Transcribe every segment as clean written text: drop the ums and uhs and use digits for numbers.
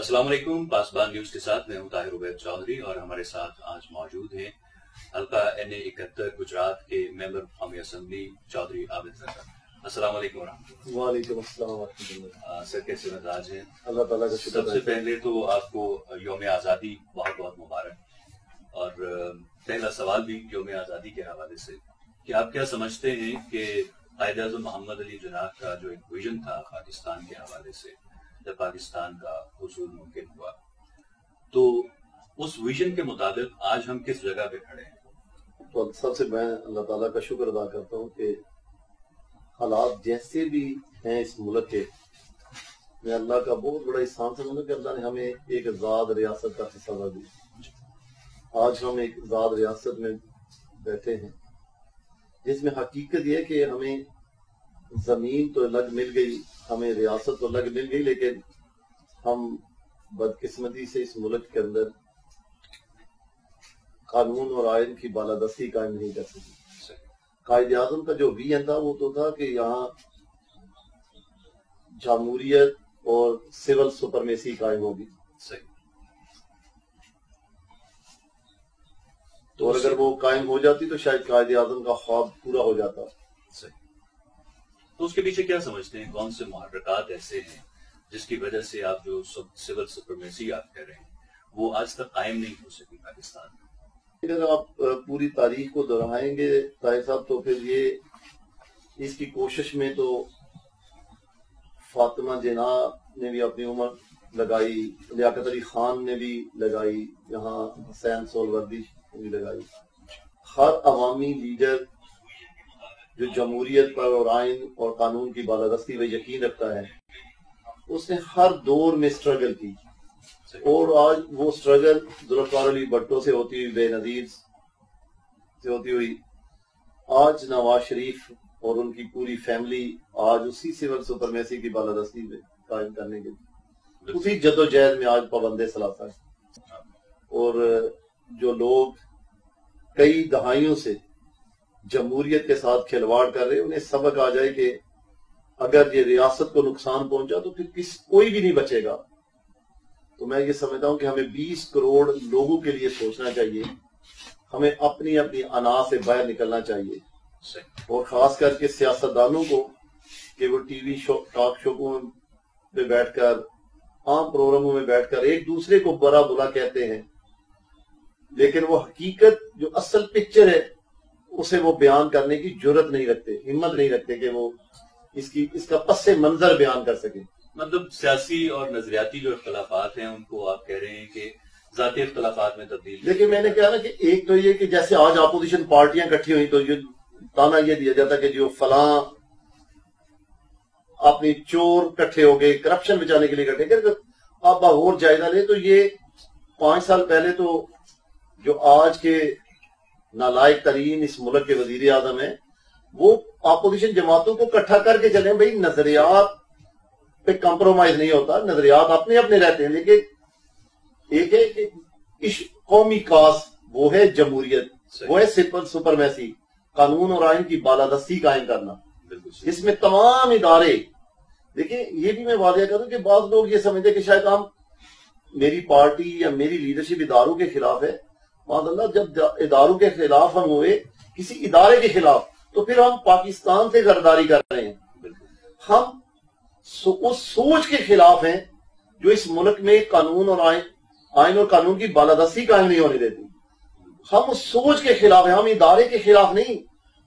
السلام علیکم، پاسبان نیوز کے ساتھ میں ہوں طاہر عبید چودھری اور ہمارے ساتھ آج موجود ہیں حلقہ NA71 گجرات کے ممبر قومی اسمبلی چودھری عابد زکر۔ السلام علیکم ورحمۃ اللہ۔ وعلیکم السلام ورحمۃ اللہ۔ سر کیسے مزاج ہیں؟ اللہ تعالیٰ کا شکر۔ سب سے پہلے تو آپ کو یوم آزادی بہت بہت مبارک، اور پہلا سوال بھی یوم آزادی کے حوالے سے کہ آپ کیا سمجھتے ہیں کہ قائد اعظم محمد علی جناح کا جو ایک ویژن تھا پاکستان کے حوالے سے، جب پاکستان کا حصول ممکن ہوا، تو اس ویژن کے مطابق آج ہم کس جگہ پہ کھڑے ہیں؟ تو سب سے میں اللہ تعالیٰ کا شکر ادا کرتا ہوں کہ حالات جیسے بھی ہیں اس ملک کے، میں اللہ کا بہت بڑا احسان سمجھتا ہوں کہ اللہ نے ہمیں ایک آزاد ریاست کا حصہ دی۔ آج ہم ایک آزاد ریاست میں بیٹھے ہیں جس میں حقیقت یہ ہے کہ ہمیں زمین تو الگ مل گئی، ہمیں ریاست تو الگ مل گئی، لیکن ہم بدقسمتی سے اس ملک کے اندر قانون اور آئین کی بالادستی قائم نہیں کر سکی۔ قائد اعظم کا جو ویژن تھا وہ تو تھا کہ یہاں جمہوریت اور سول سپرمیسی قائم ہوگی، اور اگر وہ قائم ہو جاتی تو شاید قائد اعظم کا خواب پورا ہو جاتا۔ تو اس کے پیچھے کیا سمجھتے ہیں؟ کون سے محرکات ایسے ہیں جس کی وجہ سے آپ جو سول سپرمیسی آپ کہہ رہے ہیں وہ آج تک قائم نہیں ہو سکی پاکستان میں؟ اگر آپ پوری تاریخ کو دہرائیں گے طاہر صاحب تو پھر یہ اس کی کوشش میں تو فاطمہ جناح نے بھی اپنی عمر لگائی، لیاقت علی خان نے بھی لگائی، یہاں حسین سہروردی نے بھی لگائی۔ ہر عوامی لیڈر جو جمہوریت پر اور آئین اور قانون کی بالادستی میں یقین رکھتا ہے، اس نے ہر دور میں سٹرگل کی، اور آج وہ سٹرگل ذوالفقار علی بھٹو سے ہوتی ہوئی، بے نظیر سے ہوتی ہوئی آج نواز شریف اور ان کی پوری فیملی آج اسی سول سپرمیسی کی بالادستی میں قائم کرنے کے اسی جدوجہد میں آج پابند ثلاثہ ہے۔ اور جو لوگ کئی دہائیوں سے جمہوریت کے ساتھ کھلواڑ کر رہے، انہیں سبق آ جائے کہ اگر یہ ریاست کو نقصان پہنچا تو پھر کوئی بھی نہیں بچے گا۔ تو میں یہ سمجھتا ہوں کہ ہمیں 20 کروڑ لوگوں کے لیے سوچنا چاہیے، ہمیں اپنی انا سے باہر نکلنا چاہیے، اور خاص کر کے سیاستدانوں کو کہ وہ ٹی وی ٹاک شو میں بیٹھ کر، عام پروگراموں میں بیٹھ کر ایک دوسرے کو برا بلا کہتے ہیں، لیکن وہ حقیقت جو اصل پکچر ہے اسے وہ بیان کرنے کی جرت نہیں رکھتے، ہمت نہیں رکھتے کہ وہ اس کا پس منظر بیان کر سکیں۔ مطلب سیاسی اور نظریاتی جو اختلافات ہیں ان کو آپ کہہ رہے ہیں کہ ذاتی اختلافات میں تبدیل۔ لیکن میں نے کہا نا کہ ایک تو یہ کہ جیسے آج اپوزیشن پارٹیاں اکٹھی ہوئی تو یہ تانا یہ دیا جاتا کہ جو فلاں اپنی چور اکٹھے ہو گئے، کرپشن بچانے کے لیے اکٹھے گئے۔ آپ اور جائزہ لیں تو یہ 5 سال پہلے تو جو آج کے نالائق ترین اس ملک کے وزیر اعظم ہیں، وہ اپوزیشن جماعتوں کو اکٹھا کر کے چلیں، بھائی نظریات پہ کمپرومائز نہیں ہوتا، نظریات اپنے اپنے رہتے ہیں، لیکن ایک ہے کہ قومی کاز وہ ہے جمہوریت، وہ ہے سپرمیسی، قانون اور آئین کی بالادستی قائم کرنا، اس میں تمام ادارے۔ دیکھیں یہ بھی میں واضح کروں کہ بعض لوگ یہ سمجھتے کہ شاید ہم میری پارٹی یا میری لیڈرشپ اداروں کے خلاف ہے۔ معاذ اللہ، جب اداروں کے خلاف ہم ہوئے، کسی ادارے کے خلاف، تو پھر ہم پاکستان سے غداری کر رہے ہیں۔ ہم اس سوچ کے خلاف ہیں جو اس ملک میں قانون اور آئین اور قانون کی بالادستی قائم نہیں ہونے دیتی۔ ہم اس سوچ کے خلاف ہیں، ہم ادارے کے خلاف نہیں۔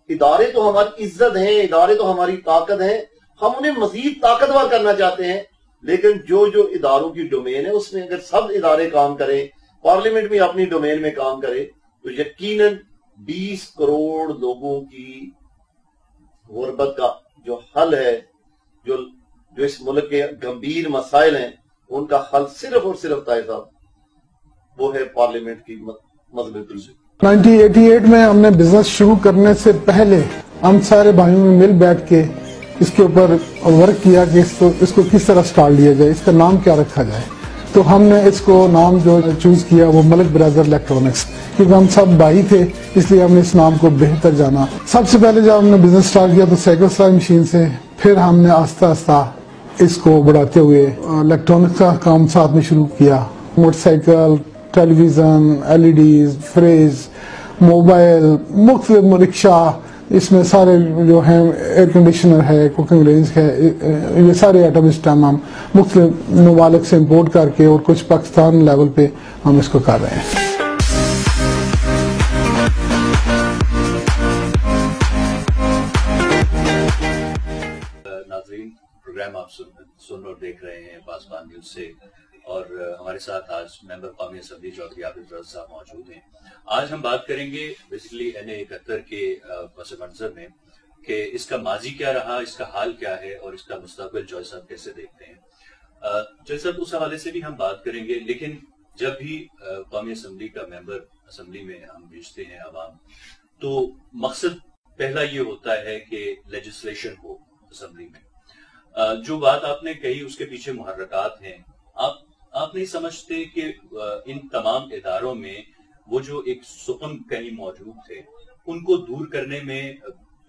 ادارے تو ہماری عزت ہیں، ادارے تو ہماری طاقت ہیں، ہم انہیں مزید طاقتور کرنا چاہتے ہیں، لیکن جو اداروں کی ڈومین ہے اس میں اگر سب ادارے کام کریں، پارلیمنٹ بھی اپنی ڈومین میں کام کرے، تو یقیناً 20 کروڑ لوگوں کی غربت کا جو حل ہے، جو اس ملک کے گمبھیر مسائل ہیں، ان کا حل صرف اور صرف طاہر صاحب وہ ہے پارلیمنٹ کی مضبوطی سے۔ 1988 میں ہم نے بزنس شروع کرنے سے پہلے ہم سارے بھائیوں میں مل بیٹھ کے اس کے اوپر ورک کیا کہ اس کو کس طرح سٹارٹ لیا جائے، اس کا نام کیا رکھا جائے۔ تو ہم نے اس کو نام جو چوز کیا وہ ملک برادر الیکٹرانکس، کیونکہ ہم سب بھائی تھے، اس لیے ہم نے اس نام کو بہتر جانا۔ سب سے پہلے جب ہم نے بزنس سٹارٹ کیا تو سائیکل سلائی مشین سے، پھر ہم نے آہستہ آہستہ اس کو بڑھاتے ہوئے الیکٹرانک کا کام ساتھ میں شروع کیا. موٹر سائیکل، ٹیلی ویژن، LED فریج، موبائل، مختلف رکشہ، اس میں سارے جو ہیں ایئر کنڈیشنر ہے، کوکنگ رینج ہے، یہ سارے آئٹم اس ٹائم ہم مختلف ممالک سے امپورٹ کر کے اور کچھ پاکستان لیول پہ ہم اس کو کر رہے ہیں. ناظرین، پروگرام آپ سن اور دیکھ رہے ہیں پاسبان نیوز سے، اور ہمارے ساتھ آج ممبر قومی اسمبلی چودھری عابد رضا صاحب موجود ہیں. آج ہم بات کریں گے بیسیکلی NA71 کے پس منظر میں کہ اس کا ماضی کیا رہا، اس کا حال کیا ہے اور اس کا مستقبل جوائے صاحب کیسے دیکھتے ہیں. جوائے صاحب اس حوالے سے بھی ہم بات کریں گے، لیکن جب بھی قومی اسمبلی کا ممبر اسمبلی میں ہم بھیجتے ہیں عوام، تو مقصد پہلا یہ ہوتا ہے کہ لیجسلیشن ہو اسمبلی میں. جو بات آپ نے کہی اس کے پیچھے محرکات ہیں. آپ نہیں سمجھتے کہ ان تمام اداروں میں وہ جو ایک سکون کہیں موجود تھے ان کو دور کرنے میں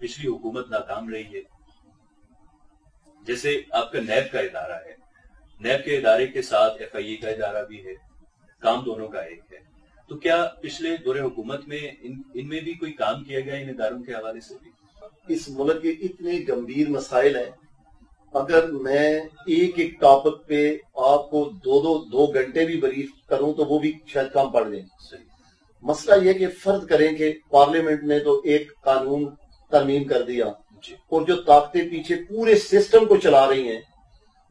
پچھلی حکومت ناکام رہی ہے؟ جیسے آپ کا نیب کا ادارہ ہے، نیب کے ادارے کے ساتھ FIA کا ادارہ بھی ہے، کام دونوں کا ایک ہے. تو کیا پچھلے دور حکومت میں ان میں بھی کوئی کام کیا گیا ان اداروں کے حوالے سے بھی؟ اس ملک کے اتنے گمبھیر مسائل ہیں، اگر میں ایک ایک ٹاپک پہ آپ کو دو گھنٹے بھی بریف کروں تو وہ بھی شاید کم پڑ جائیں. مسئلہ یہ کہ فرض کریں کہ پارلیمنٹ نے تو ایک قانون ترمیم کر دیا اور جو طاقتیں پیچھے پورے سسٹم کو چلا رہی ہیں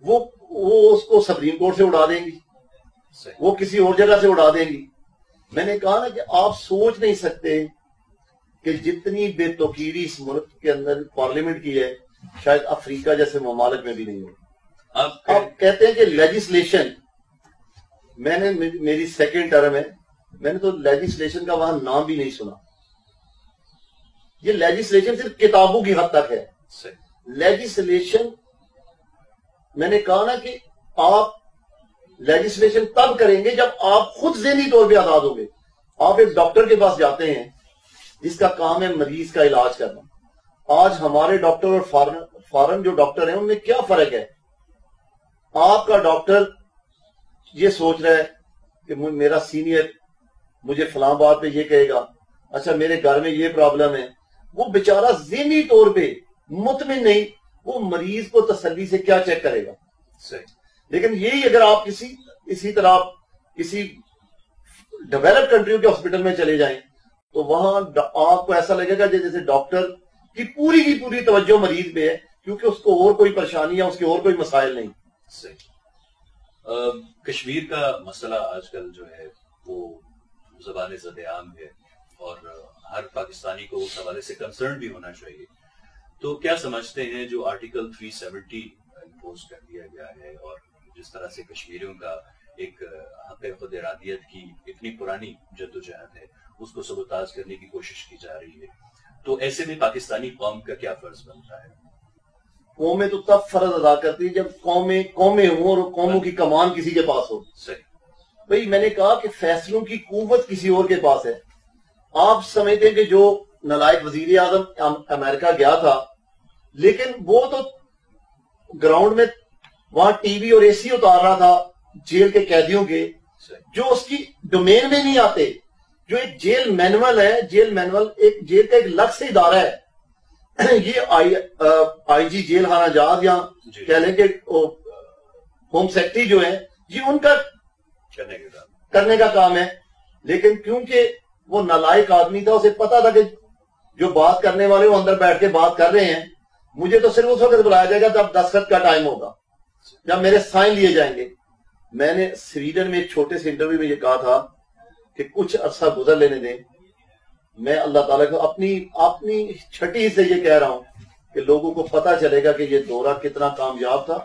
وہ اس کو سپریم کورٹ سے اڑا دیں گی، وہ کسی اور جگہ سے اڑا دیں گی. میں نے کہا نا کہ آپ سوچ نہیں سکتے کہ جتنی بے توقیری اس ملک کے اندر پارلیمنٹ کی ہے شاید افریقہ جیسے ممالک میں بھی نہیں ہو. آپ کہتے ہیں کہ لیجسلیشن، میں نے میری سیکنڈ ٹرم ہے، میں نے تو لیجسلیشن کا وہاں نام بھی نہیں سنا. یہ لیجسلیشن صرف کتابوں کی حد تک ہے. لیجسلیشن میں نے کہا نا کہ آپ لیجسلیشن تب کریں گے جب آپ خود ذہنی طور پہ آزاد ہوں گے. آپ ایک ڈاکٹر کے پاس جاتے ہیں جس کا کام ہے مریض کا علاج کرنا. آج ہمارے ڈاکٹر اور فارن جو ڈاکٹر ہیں ان میں کیا فرق ہے؟ آپ کا ڈاکٹر یہ سوچ رہا ہے کہ میرا سینئر مجھے فلاں بات پہ یہ کہے گا، اچھا میرے گھر میں یہ پرابلم ہے. وہ بیچارہ ذہنی طور پہ مطمئن نہیں، وہ مریض کو تسلی سے کیا چیک کرے گا. لیکن یہی اگر آپ اسی طرح کسی ڈیولپ کنٹریوں کے ہاسپٹل میں چلے جائیں تو وہاں آپ کو ایسا لگے گا جیسے ڈاکٹر کی پوری توجہ مریض پہ ہے، کیونکہ اس کو اور کوئی پریشانی یا اس کے اور کوئی مسائل نہیں. کشمیر کا مسئلہ آج کل جو ہے وہ زبان زد عام ہے اور ہر پاکستانی کو اس حوالے سے کنسرن بھی ہونا چاہیے. تو کیا سمجھتے ہیں جو آرٹیکل 370 امپوز کر دیا گیا ہے اور جس طرح سے کشمیریوں کا ایک حق خود ارادیت کی اتنی پرانی جدوجہد ہے اس کو سبوتاژ کرنے کی کوشش کی جا رہی ہے، تو ایسے میں پاکستانی قوم کا کیا فرض بنتا ہے؟ قومیں تو تب فرض ادا کرتی ہیں جب قومیں ہوں اور قوموں کی کمان کسی کے پاس ہو. بھئی میں نے کہا کہ فیصلوں کی قوت کسی اور کے پاس ہے. آپ سمجھتے ہیں کہ جو نالائق وزیر اعظم امریکہ گیا تھا، لیکن وہ تو گراؤنڈ میں وہاں ٹی وی اور AC اتار رہا تھا جیل کے قیدیوں کے، جو اس کی ڈومین میں نہیں آتے. جو ایک جیل مینول ہے، جیل مینول ایک جیل کا ایک الگ سے ادارہ ہے. یہ IG جیل خانہ جات یا کہہ لیں کہ ہوم سیکٹری جو ہے یہ ان کا کرنے کا کام ہے. لیکن کیونکہ وہ نالائق آدمی تھا، اسے پتا تھا کہ جو بات کرنے والے وہ اندر بیٹھ کے بات کر رہے ہیں، مجھے تو صرف اس وقت بلایا جائے گا جب دستخط کا ٹائم ہوگا، جب میرے سائن لیے جائیں گے. میں نے سویڈن میں ایک چھوٹے سے انٹرویو میں یہ کہا تھا کہ کچھ عرصہ گزر لینے دیں. میں اللہ تعالیٰ کو اپنی چھٹی سے یہ کہہ رہا ہوں کہ لوگوں کو پتا چلے گا کہ یہ دورہ کتنا کامیاب تھا.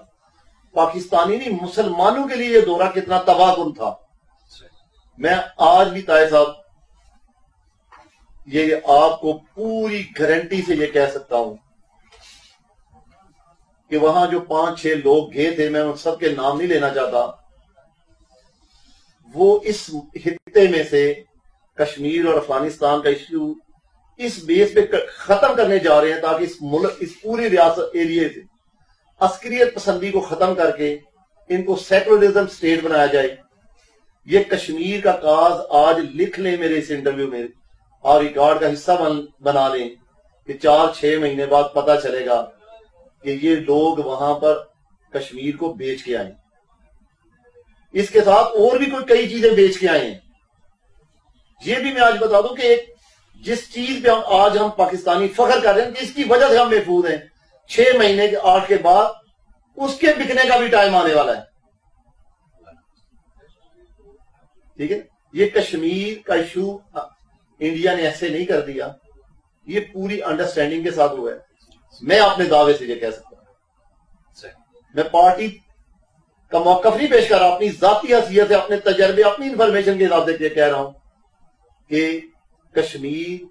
پاکستانی نہیں، مسلمانوں کے لیے یہ دورہ کتنا تباہ کن تھا. میں آج بھی طاہر صاحب یہ آپ کو پوری گارنٹی سے یہ کہہ سکتا ہوں کہ وہاں جو 5-6 لوگ گئے تھے، میں ان سب کے نام نہیں لینا چاہتا، وہ اس خطے میں سے کشمیر اور افغانستان کا ایشو اس بیس پہ ختم کرنے جا رہے ہیں تاکہ اس ملک، اس پوری ریاست ایریے سے عسکریت پسندی کو ختم کر کے ان کو سیکولرزم سٹیٹ بنایا جائے. یہ کشمیر کا کاز آج لکھ لیں میرے اس انٹرویو میں اور ریکارڈ کا حصہ بنا لیں کہ 4-6 مہینے بعد پتہ چلے گا کہ یہ لوگ وہاں پر کشمیر کو بیچ کے آئے. اس کے ساتھ اور بھی کوئی کئی چیزیں بیچ کے آئے ہیں. یہ بھی میں آج بتا دوں کہ جس چیز پہ آج ہم پاکستانی فخر کر رہے ہیں کہ اس کی وجہ سے ہم محفوظ ہیں، 6 مہینے کے 8 کے بعد اس کے بکنے کا بھی ٹائم آنے والا ہے. ٹھیک ہے، یہ کشمیر کا ایشو انڈیا نے ایسے نہیں کر دیا، یہ پوری انڈرسٹینڈنگ کے ساتھ ہوا ہے. میں اپنے دعوے سے یہ کہہ سکتا ہوں، میں پارٹی کا موقف نہیں پیش کر رہا، اپنی ذاتی حیثیت سے، اپنے تجربے، اپنی انفارمیشن کے حساب سے یہ کہہ رہا ہوں کہ کشمیر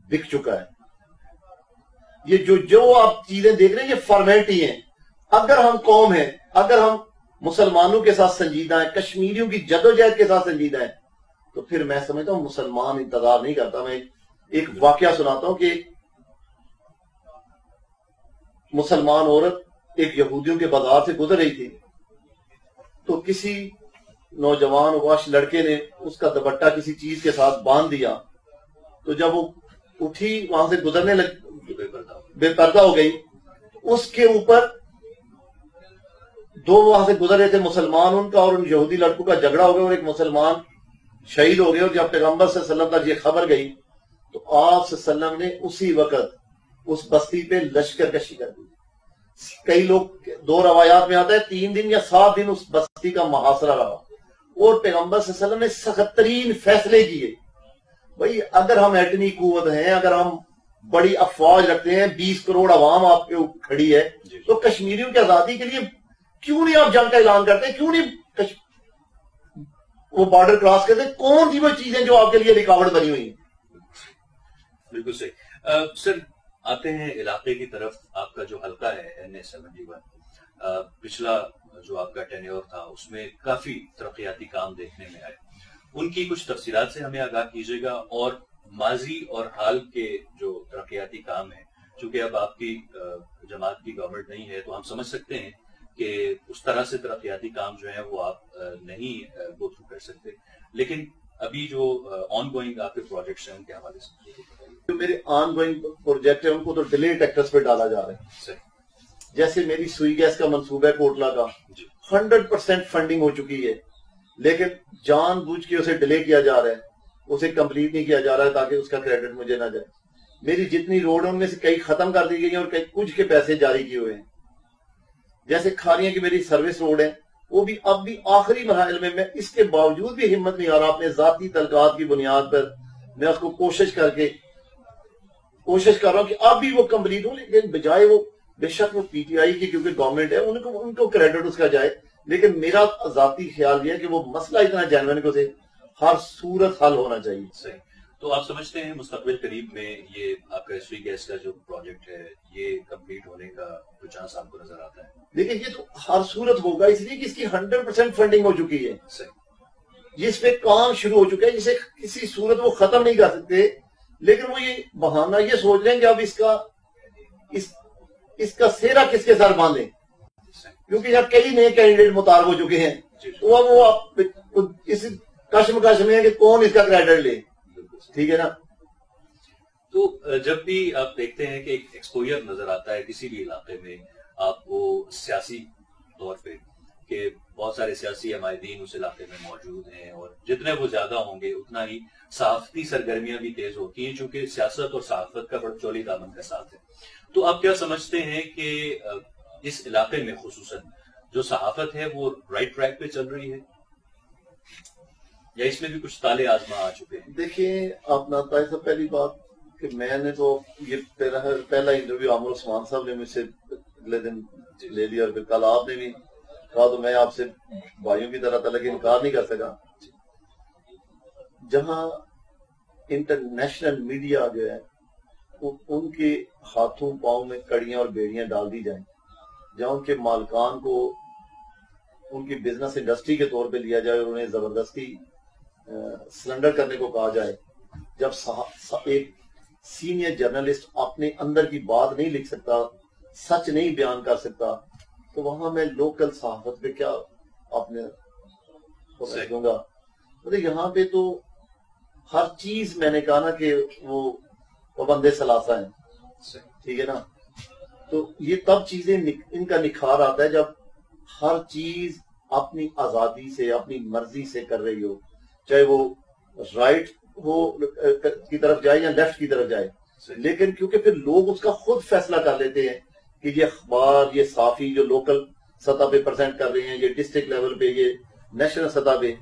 بک چکا ہے. یہ جو آپ چیزیں دیکھ رہے ہیں یہ فارمیلٹی ہیں. اگر ہم قوم ہیں، اگر ہم مسلمانوں کے ساتھ سنجیدہ ہیں، کشمیریوں کی جدوجہد کے ساتھ سنجیدہ ہیں، تو پھر میں سمجھتا ہوں مسلمان انتظار نہیں کرتا. میں ایک واقعہ سناتا ہوں کہ مسلمان عورت ایک یہودیوں کے بازار سے گزر رہی تھی، تو کسی نوجوان واش لڑکے نے اس کا دوپٹہ کسی چیز کے ساتھ باندھ دیا. تو جب وہ اٹھی وہاں سے گزرنے بے پردہ ہو گئی، اس کے اوپر دو وہاں سے گزر رہے تھے مسلمان، ان کا اور ان یہودی لڑکوں کا جھگڑا ہو گیا اور ایک مسلمان شہید ہو گئے. اور جب پیغمبر صلی اللہ علیہ وسلم تک یہ خبر گئی تو آپ صلی اللہ علیہ وسلم نے اسی وقت اس بستی پہ لشکر کشی کر دی. کئی لوگ، 2 روایات میں آتا ہے 3 دن یا 7 دن اس بستی کا محاصرہ رہا اور پیغمبر صلی اللہ علیہ وسلم نے سخت ترین فیصلے کیے. بھائی اگر ہم ایٹمی قوت ہیں، اگر ہم بڑی افواج رکھتے ہیں، 20 کروڑ عوام آپ کے کھڑی ہے، تو کشمیریوں کی آزادی کے لیے کیوں نہیں آپ جنگ کا اعلان کرتے؟ کیوں نہیں وہ بارڈر کراس کرتے؟ کون سی وہ چیزیں جو آپ کے لیے رکاوٹ بنی ہوئی ہیں؟ بالکل صحیح. سر آتے ہیں علاقے کی طرف. آپ کا جو حلقہ ہے NA-71، پچھلا جو آپ کا ٹینیور تھا اس میں کافی ترقیاتی کام دیکھنے میں آئے. ان کی کچھ تفصیلات سے ہمیں آگاہ کیجیے گا، اور ماضی اور حال کے جو ترقیاتی کام ہیں، چونکہ اب آپ کی جماعت کی گورنمنٹ نہیں ہے تو ہم سمجھ سکتے ہیں کہ اس طرح سے ترقیاتی کام جو ہیں وہ آپ نہیں گو تھرو کر سکتے، لیکن ابھی جو آن گوئنگ آپ کے پروجیکٹس ہیں ان کے حوالے سے جو میرے آن گوئنگ پروجیکٹ ہیں ان کو تو ڈیلے ٹیکٹس پہ ڈالا جا رہا ہے. جیسے میری سوئی گیس کا منصوبہ ہے کوٹلہ کا، 100% فنڈنگ ہو چکی ہے، لیکن جان بوجھ کے اسے ڈیلے کیا جا رہا ہے، اسے کمپلیٹ نہیں کیا جا رہا ہے تاکہ اس کا کریڈٹ مجھے نہ جائے. میری جتنی روڈ ہیں ان میں سے کئی ختم کر دی گئی ہیں اور کئی کچھ کے پیسے جاری کیے ہوئے ہیں. جیسے کھاریاں کی میری سروس روڈ ہے، وہ بھی اب بھی آخری مراحل میں اس کے باوجود بھی ہمت نہیں آ رہا. اپنے ذاتی تعلقات کی بنیاد پر میں اس کو کوشش کر رہا ہوں کہ اب بھی وہ کمپلیٹ ہو، لیکن بجائے وہ بے شک وہ پی ٹی آئی کی کیونکہ گورنمنٹ ہے ان کو کریڈٹ اس کا جائے، لیکن میرا ذاتی خیال یہ ہے کہ وہ مسئلہ اتنا جینوئن کو سے ہر صورت حل ہونا چاہیے. صحیح. تو آپ سمجھتے ہیں مستقبل قریب میں یہ آپ کا سوئی گیس کا جو پروجیکٹ ہے یہ کمپلیٹ ہونے کا کوئی چانس آپ کو نظر آتا ہے؟ دیکھیں یہ تو ہر صورت ہوگا، اس لیے کہ اس کی 100% فنڈنگ ہو چکی ہے. صحیح. جس پہ کام شروع ہو چکا ہے، جسے کسی صورت وہ ختم نہیں کر سکتے، لیکن وہ یہ بہانہ یہ سوچ رہے ہیں کہ اب اس کا سیرا کس کے ساتھ باندھیں، کیونکہ یہاں کئی نئے کینڈیڈیٹ متعارف ہو چکے ہیں. تو اب وہ اس کشمکش میں ہے کہ کون اس کا کریڈٹ لے. ٹھیک ہے نا. تو جب بھی آپ دیکھتے ہیں کہ ایک ایکسپوئر نظر آتا ہے کسی بھی علاقے میں آپ کو سیاسی طور پہ کہ بہت سارے سیاسی عمائدین اس علاقے میں موجود ہیں، اور جتنے وہ زیادہ ہوں گے اتنا ہی صحافتی سرگرمیاں بھی تیز ہوتی ہیں، چونکہ سیاست اور صحافت کا بڑا چولی دامن کا ساتھ ہے. تو آپ کیا سمجھتے ہیں کہ اس علاقے میں خصوصاً جو صحافت ہے وہ رائٹ ٹریک پہ چل رہی ہے یا اس میں بھی کچھ تالے آزما آ چکے ہیں؟ دیکھیں آپ ناطا صاحب، پہلی بات کہ میں نے تو یہ پہلا انٹرویو عامر عثمان صاحب نے مجھ سے اگلے دن لے لیا، اور پھر کل آپ نے بھی کہا، تو میں آپ سے بھائیوں کی طرح تعالیٰ انکار نہیں کر سکا. جہاں انٹرنیشنل میڈیا جو ہے ان کے ہاتھوں پاؤں میں کڑیاں اور بیڑیاں ڈال دی جائیں، جہاں ان کے مالکان کو ان کی بزنس انڈسٹری کے طور پہ لیا جائے اور انہیں زبردستی سرنڈر کرنے کو کہا جائے، جب ایک سینئر جرنلسٹ اپنے اندر کی بات نہیں لکھ سکتا، سچ نہیں بیان کر سکتا تو وہاں میں لوکل صحافت پہ کیا اپنے دوں گا. مطلب یہاں پہ تو ہر چیز میں نے کہا نا کہ وہ پابند ثلاثہ ہیں, ٹھیک ہے نا. تو یہ تب چیزیں ان کا نکھار آتا ہے جب ہر چیز اپنی آزادی سے اپنی مرضی سے کر رہی ہو, چاہے وہ رائٹ ہو کی طرف جائے یا لیفٹ کی طرف جائے. لیکن کیونکہ پھر لوگ اس کا خود فیصلہ کر لیتے ہیں کہ یہ اخبار, یہ صحافی جو لوکل سطح پہ پریزنٹ کر رہے ہیں, یہ ڈسٹرکٹ لیول پہ, یہ نیشنل سطح پہ,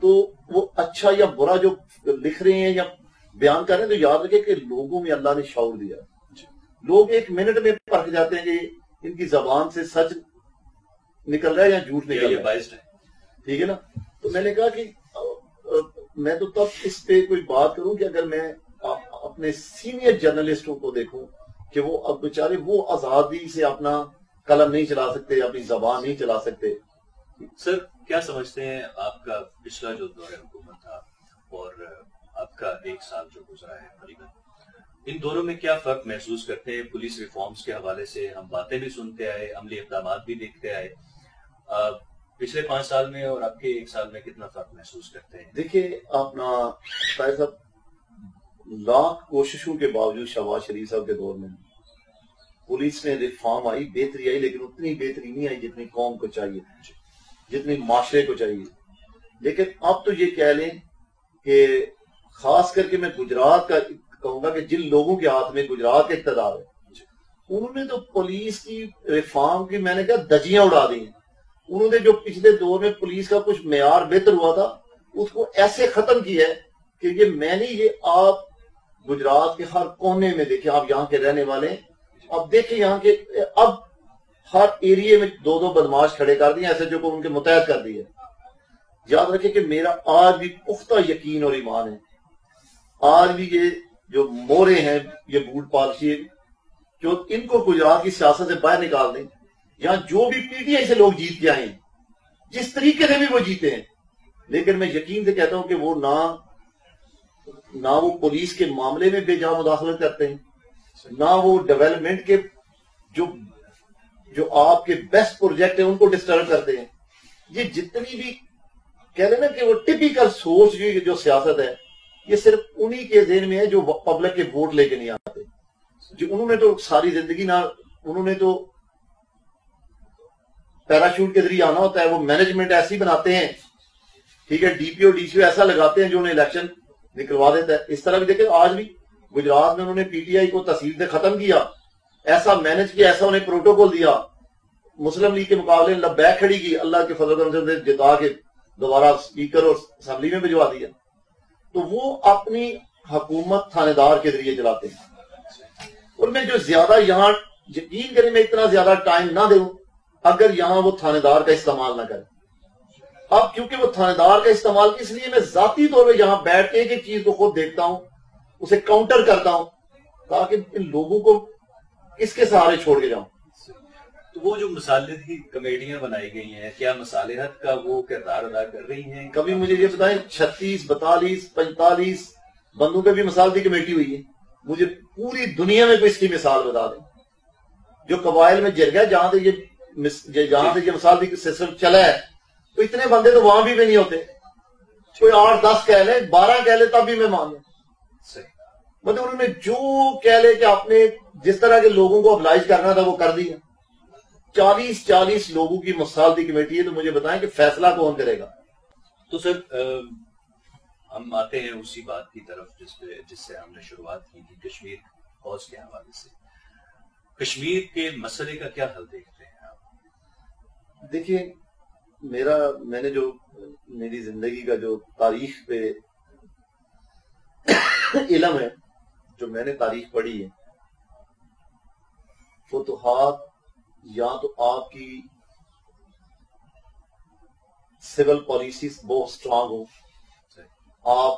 تو وہ اچھا یا برا جو لکھ رہے ہیں یا بیان کر رہے ہیں تو یاد رکھے کہ لوگوں میں اللہ نے شعور دیا. لوگ ایک منٹ میں پرکھ جاتے ہیں کہ ان کی زبان سے سچ نکل رہا ہے یا جھوٹ نکل رہا ہے, ٹھیک ہے نا. تو میں نے کہا کہ میں تو تب اس پہ کوئی بات کروں کہ اگر میں اپنے سینئر جرنلسٹوں کو دیکھوں کہ وہ اب بیچارے وہ آزادی سے اپنا قلم نہیں چلا سکتے, اپنی زبان نہیں چلا سکتے. سر کیا سمجھتے ہیں آپ کا پچھلا جو دور حکومت تھا اور آپ کا 1 سال جو گزرا ہے قریباً, ان دونوں میں کیا فرق محسوس کرتے ہیں؟ پولیس ریفارمز کے حوالے سے ہم باتیں بھی سنتے آئے, عملی اقدامات بھی دیکھتے آئے. پچھلے 5 سال میں اور اب کے 1 سال میں کتنا فرق محسوس کرتے ہیں؟ دیکھیے اپنا طاہر صاحب, لاکھ کوششوں کے باوجود شہباز شریف صاحب کے دور میں پولیس میں ریفارم آئی, بہتری آئی, لیکن اتنی بہتری نہیں آئی جتنی قوم کو چاہیے, جتنی معاشرے کو چاہیے. لیکن اب تو یہ کہہ لیں کہ خاص کر کے میں گجرات کا کہوں گا کہ جن لوگوں کے ہاتھ میں گجرات کا اقتدار ہے انہوں نے تو پولیس کی ریفارم کی میں نے کہا دجیاں اڑا دی ہیں. انہوں نے جو پچھلے دور میں پولیس کا کچھ معیار بہتر ہوا تھا اس کو ایسے ختم کیا ہے کہ یہ میں نے یہ آپ گجرات کے ہر کونے میں دیکھیں, آپ یہاں کے رہنے والے ہیں, اب دیکھیں یہاں کے اب ہر ایریے میں 2 بدماش کھڑے کر دیے ایسے جو کو ان کے متحد کر دیے. یاد رکھیں کہ میرا آج بھی پختہ یقین اور ایمان ہے, آج بھی یہ جو مورے ہیں, یہ بوٹ پالشی جو ان کو گجرات کی سیاست سے باہر نکال دیں, یہاں جو بھی پی ٹی آئی سے لوگ جیت کے آئے ہیں جس طریقے سے بھی وہ جیتے ہیں, لیکن میں یقین سے کہتا ہوں کہ وہ نہ وہ پولیس کے معاملے میں بے جا مداخلت کرتے ہیں, نہ وہ ڈیولپمنٹ کے جو آپ کے بیسٹ پروجیکٹ ہیں ان کو ڈسٹرب کرتے ہیں. یہ جتنی بھی کہہ رہے نا کہ وہ ٹپیکل سوچ جو سیاست ہے یہ صرف انہی کے ذہن میں ہے جو پبلک کے ووٹ لے کے نہیں آتے. جو انہوں نے تو ساری زندگی نہ انہوں نے تو پیراشوٹ کے ذریعے آنا ہوتا ہے, وہ مینجمنٹ ایسی بناتے ہیں, ٹھیک ہے, D P O D C او ایسا لگاتے ہیں جو انہیں الیکشن نکلوا دیتا ہے. اس طرح بھی دیکھیں آج بھی گجرات میں انہوں نے پی ٹی آئی کو تحصیل سے ختم کیا, ایسا مینج کیا, ایسا انہیں پروٹوکول دیا, مسلم لیگ کے مقابلے لبیک کھڑی کی, اللہ کے فضل و کرم سے جتا کے دوبارہ اسپیکر اور اسمبلی میں بھجوا دیا. تو وہ اپنی حکومت تھانے دار کے ذریعے چلاتے ہیں. اور میں جو زیادہ یہاں یقین کریں میں اتنا زیادہ ٹائم نہ دوں اگر یہاں وہ تھانے دار کا استعمال نہ کریں. اب کیونکہ وہ تھانے دار کا استعمال اس لیے میں ذاتی طور پہ یہاں بیٹھ کے ایک چیز کو خود دیکھتا ہوں, اسے کاؤنٹر کرتا ہوں تاکہ ان لوگوں کو کس کے سہارے چھوڑ کے جاؤں. تو وہ جو مصالحت کی کمیٹیاں بنائی گئی ہیں کیا مصالحت کا وہ کردار ادا کر رہی ہیں؟ کبھی مجھے یہ بتائیں 36, 42, 45 بندوں پہ بھی مصالحتی کمیٹی ہوئی ہے, مجھے پوری دنیا میں کوئی اس کی مثال بتا دیں جو قبائل میں جرگہ جہاں سے یہ مصالحتی سسٹم چلا ہے تو اتنے بندے تو وہاں بھی نہیں ہوتے. کوئی 8-10 کہہ لیں, 12 کہہ لیں تب بھی میں مان لوں. مطلب انہوں نے جو کہہ لے کہ آپ نے جس طرح کے لوگوں کو ابلائج کرنا تھا وہ کر دیا. 40 لوگوں کی مصالحتی کمیٹی ہے, تو مجھے بتائیں کہ فیصلہ کون کرے گا؟ تو سر ہم آتے ہیں اسی بات کی طرف جس سے ہم نے شروعات کی تھی, کشمیر حوض کے حوالے سے. کشمیر کے مسئلے کا کیا حل دیکھتے ہیں آپ؟ دیکھیے میں نے جو میری زندگی کا جو تاریخ پہ علم ہے, جو میں نے تاریخ پڑھی ہے, فتوحات یا تو آپ کی سول پالیسیز بہت سٹرانگ ہو, آپ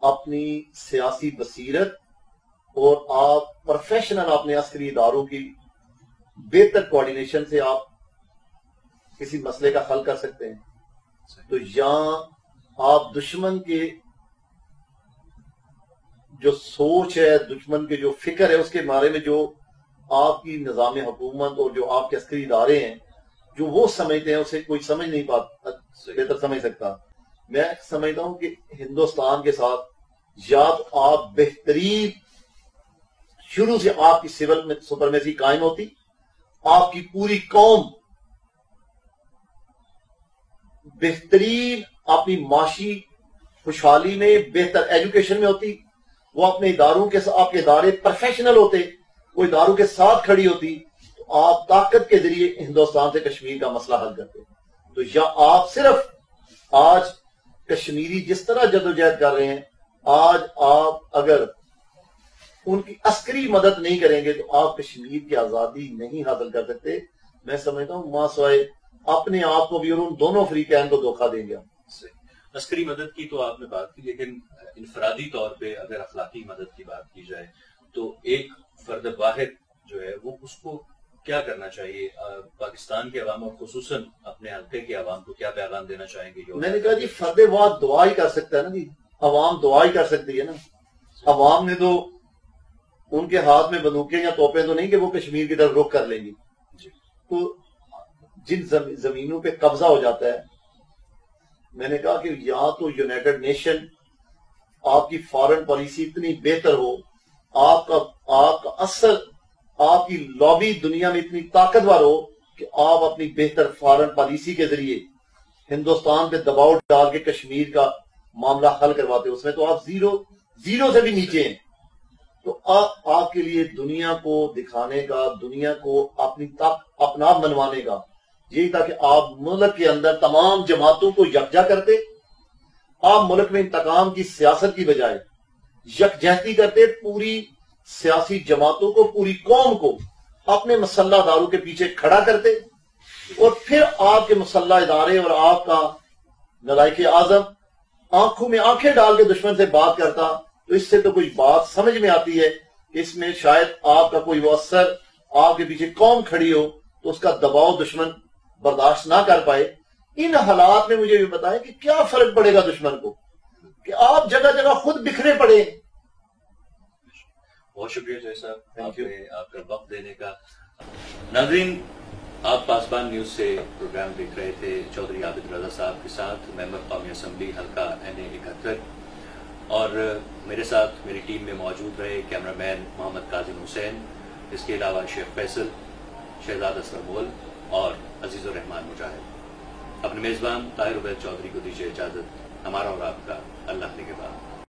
اپنی سیاسی بصیرت اور آپ پروفیشنل اپنے عسکری اداروں کی بہتر کوارڈینیشن سے آپ کسی مسئلے کا حل کر سکتے ہیں. تو یا آپ دشمن کے جو سوچ ہے, دشمن کے جو فکر ہے, اس کے بارے میں جو آپ کی نظام حکومت اور جو آپ کے عسکری ادارے ہیں جو وہ سمجھتے ہیں اسے کوئی سمجھ نہیں پاتا بہتر سمجھ سکتا. میں سمجھتا ہوں کہ ہندوستان کے ساتھ یا تو آپ بہترین شروع سے آپ کی سول میں سپرمیسی قائم ہوتی, آپ کی پوری قوم بہترین اپنی معاشی خوشحالی میں بہتر ایجوکیشن میں ہوتی, وہ اپنے اداروں کے ساتھ, آپ کے ادارے پروفیشنل ہوتے, وہ اداروں کے ساتھ کھڑی ہوتی, تو آپ طاقت کے ذریعے ہندوستان سے کشمیر کا مسئلہ حل کرتے. تو یا آپ صرف آج کشمیری جس طرح جدوجہد کر رہے ہیں, آج آپ اگر ان کی عسکری مدد نہیں کریں گے تو آپ کشمیر کی آزادی نہیں حاصل کر سکتے. میں سمجھتا ہوں ماں سوائے اپنے آپ کو بھی اور ان دونوں فریقین کو دھوکہ دیں گے. عسکری مدد کی تو آپ نے بات کی, لیکن انفرادی طور پہ اگر اخلاقی مدد کی بات کی جائے تو ایک فرد واحد جو ہے وہ اس کو کیا کرنا چاہیے؟ پاکستان کے عوام اور خصوصاً اپنے حلقے کے عوام کو کیا پیغام دینا چاہیں گے؟ میں نے کہا جی فرد واحد دعا ہی کر سکتا ہے نا جی, عوام دعا ہی کر سکتی ہے نا. عوام نے تو ان کے ہاتھ میں بندوقیں یا توپیں تو نہیں کہ وہ کشمیر کی طرف رخ کر لیں گی. تو جن زمینوں پہ قبضہ ہو جاتا ہے, میں نے کہا کہ یا تو یونائٹڈ نیشن آپ کی فارن پالیسی اتنی بہتر ہو, آپ کا اثر, آپ کی لابی دنیا میں اتنی طاقتور ہو کہ آپ اپنی بہتر فارن پالیسی کے ذریعے ہندوستان پہ دباؤ ڈال کے کشمیر کا معاملہ حل کرواتے. اس میں تو آپ زیرو سے بھی نیچے ہیں. تو آپ کے لیے دنیا کو دکھانے کا, دنیا کو اپنا منوانے کا یہی تھا کہ آپ ملک کے اندر تمام جماعتوں کو یکجا کرتے, آپ ملک میں انتقام کی سیاست کی بجائے یکجہتی کرتے, پوری سیاسی جماعتوں کو, پوری قوم کو اپنے مسلح اداروں کے پیچھے کھڑا کرتے, اور پھر آپ کے مسلح ادارے اور آپ کا نلائق اعظم آنکھوں میں آنکھیں ڈال کے دشمن سے بات کرتا. تو اس سے تو کوئی بات سمجھ میں آتی ہے کہ اس میں شاید آپ کا کوئی وہ اثر, آپ کے پیچھے قوم کھڑی ہو تو اس کا دباؤ دشمن برداشت نہ کر پائے. ان حالات میں مجھے یہ بتائیں کہ کیا فرق پڑے گا دشمن کو کہ آپ جگہ جگہ خود بکھرے پڑے. بہت شکریہ جے صاحب آپ کا وقت دینے کا. ناظرین, آپ پاسبان نیوز سے پروگرام دیکھ رہے تھے چودھری عابد رضا صاحب کے ساتھ, ممبر قومی اسمبلی حلقہ NA 71, اور میرے ساتھ میری ٹیم میں موجود رہے کیمرہ مین محمد کاظم حسین, اس کے علاوہ شیخ فیصل, شہزاد اصغر مول اور عزیز الرحمان مجاہد. اپنے میزبان طاہر عبید چودھری کو دیجیے اجازت. ہمارا اور آپ کا اللہ نگہبان.